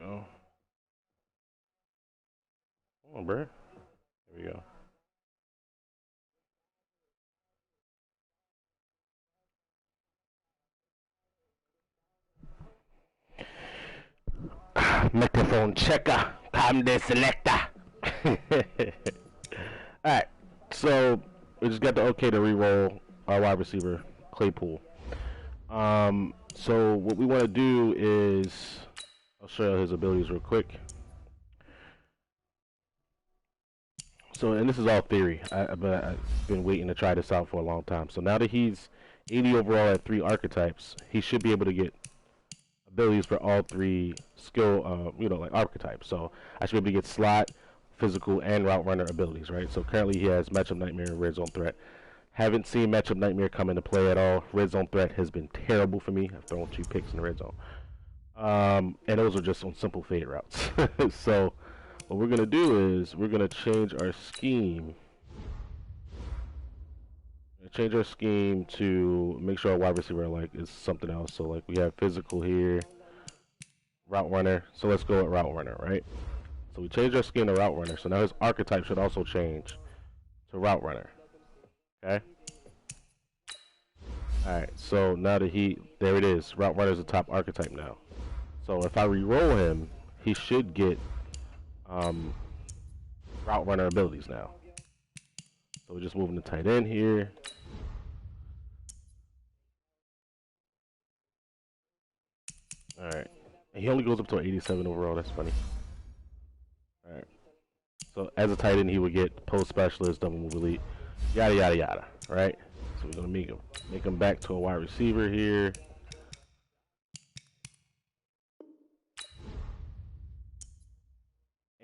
go. Come on, bro. There we go. Microphone checker. I'm the selector. Alright. So we just got the okay to re-roll our wide receiver, Claypool. So what we want to do is I'll show you his abilities real quick. So, and this is all theory, but I've been waiting to try this out for a long time. So now that he's 80 overall at 3 archetypes, he should be able to get abilities for all 3 skill, like archetypes. So I should be able to get slot, physical, and route runner abilities, right? So currently he has matchup nightmare and red zone threat. Haven't seen matchup nightmare come into play at all. Red zone threat has been terrible for me. I've thrown 2 picks in the red zone. And those are just on simple fade routes. So what we're gonna do is we're gonna change our scheme. Change our scheme to make sure our wide receiver is something else. So like we have physical here, route runner. So let's go with route runner, right? So we change our scheme to route runner. So now his archetype should also change to route runner. Okay. All right. So now that there it is. Route runner is the top archetype now. So if I re-roll him, he should get route runner abilities now. So we're just moving the tight end here. Alright. He only goes up to 87 overall, that's funny. Alright. So as a tight end he would get post specialist, double move elite, yada yada yada. Right? So we're gonna make him back to a wide receiver here.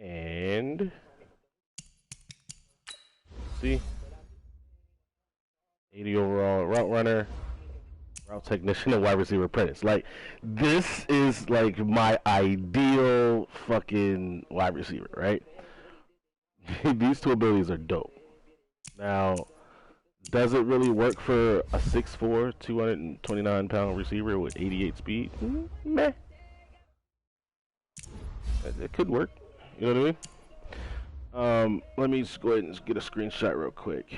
And see, 80 overall route runner, route technician, and wide receiver apprentice. Like, this is like my ideal fucking wide receiver, right? These 2 abilities are dope. Now, does it really work for a 6'4", 229-pound receiver with 88 speed? Meh. It could work. You know what I mean? Let me just go ahead and get a screenshot real quick.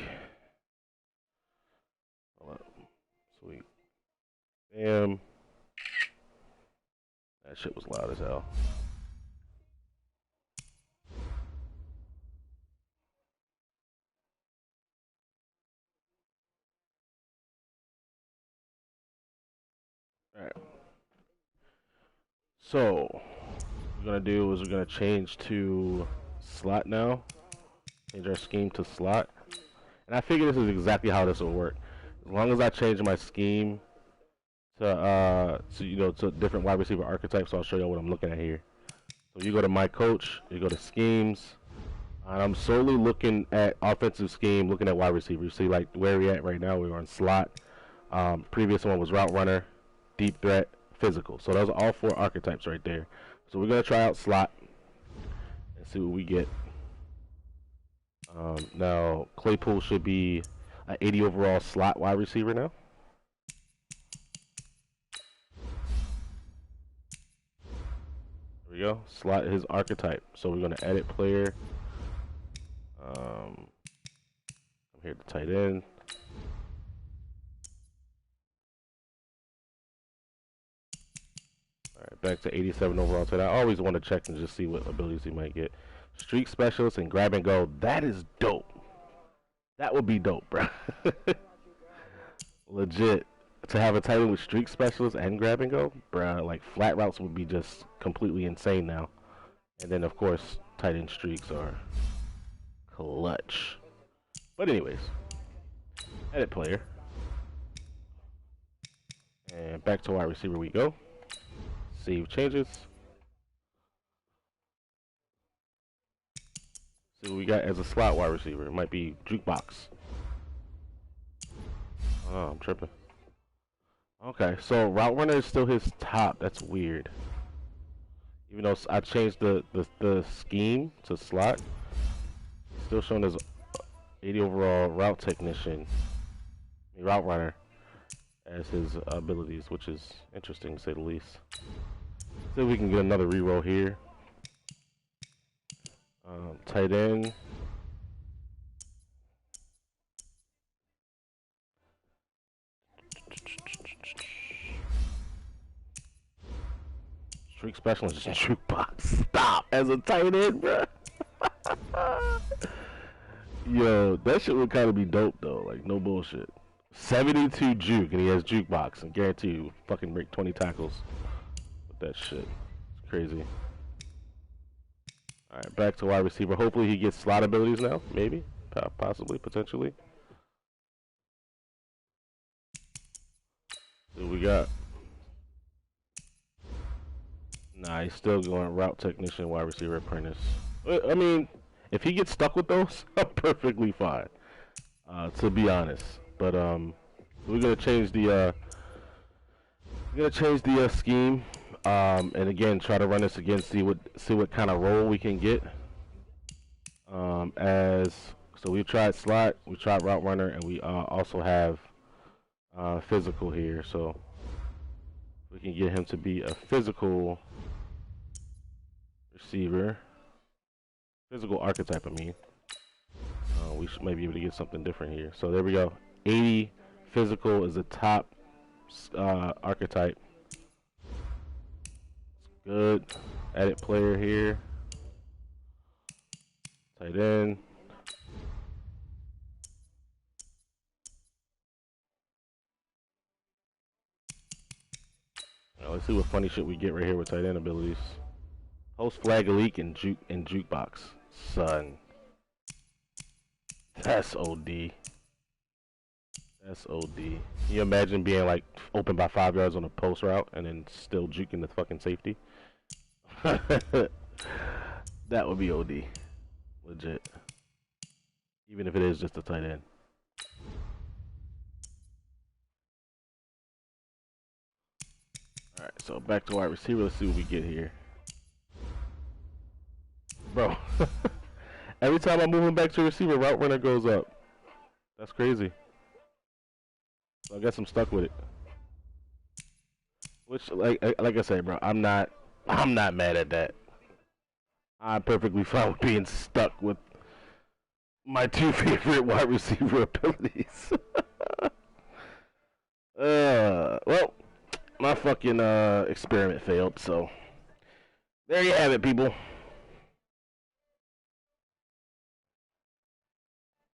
Hold up. Sweet. Damn. That shit was loud as hell. Alright. So, what we're going to do is we're going to change to slot now. Change our scheme to slot. And I figure this is exactly how this will work. As long as I change my scheme to different wide receiver archetypes, so I'll show you what I'm looking at here. So you go to my coach, you go to schemes, and I'm solely looking at offensive scheme, looking at wide receiver. You see like where we at right now, we're on slot. Previous one was route runner, deep threat, physical. So those are all 4 archetypes right there. So we're gonna try out slot and see what we get. Now Claypool should be an 80 overall slot wide receiver now. There we go. Slot his archetype. So we're gonna edit player. I'm here to tight end. Alright, back to 87 overall tight end. I always want to check and just see what abilities he might get. Streak specialist and grab and go. That is dope. That would be dope, bro. Legit. To have a tight end with streak specialist and grab and go, bro, like flat routes would be just completely insane now. And then of course, tight end streaks are clutch. But anyways, edit player. And back to wide receiver we go. Save changes. See what we got as a slot wide receiver. It might be jukebox. Oh, I'm tripping. Okay, so route runner is still his top. That's weird. Even though I changed the scheme to slot, still showing as 80 overall route technician, route runner as his abilities, which is interesting to say the least. See if we can get another reroll here. Tight end. Streak specialist is jukebox. Stop as a tight end, bro. Yo, that shit would kind of be dope though. Like no bullshit. 72 juke and he has jukebox and guarantee you fucking break 20 tackles with that shit. It's crazy. All right, back to wide receiver. Hopefully he gets slot abilities now. Maybe, possibly, potentially. What we got? Nah, he's still going route technician, wide receiver apprentice. I mean, if he gets stuck with those, I'm perfectly fine. To be honest, but we're gonna change the scheme, and again try to run this again, see what kind of role we can get. So we tried slot, we tried route runner, and we also have physical here. So we can get him to be a physical receiver, physical archetype. I mean, we might be able to get something different here. So there we go. 80 physical is the top archetype. It's good. Edit player here. Tight end. Now let's see what funny shit we get right here with tight end abilities. Post flag leak and jukebox. Son. That's OD. That's OD. Can you imagine being like open by 5 yards on a post route and then still juking the fucking safety? That would be OD. Legit. Even if it is just a tight end. Alright, so back to wide receiver. Let's see what we get here. Bro. Every time I move him back to receiver, route runner goes up. That's crazy. So I guess I'm stuck with it. Which, like I said, bro, I'm not mad at that. I'm perfectly fine with being stuck with my two favorite wide receiver abilities. Well, my fucking experiment failed, so there you have it, people.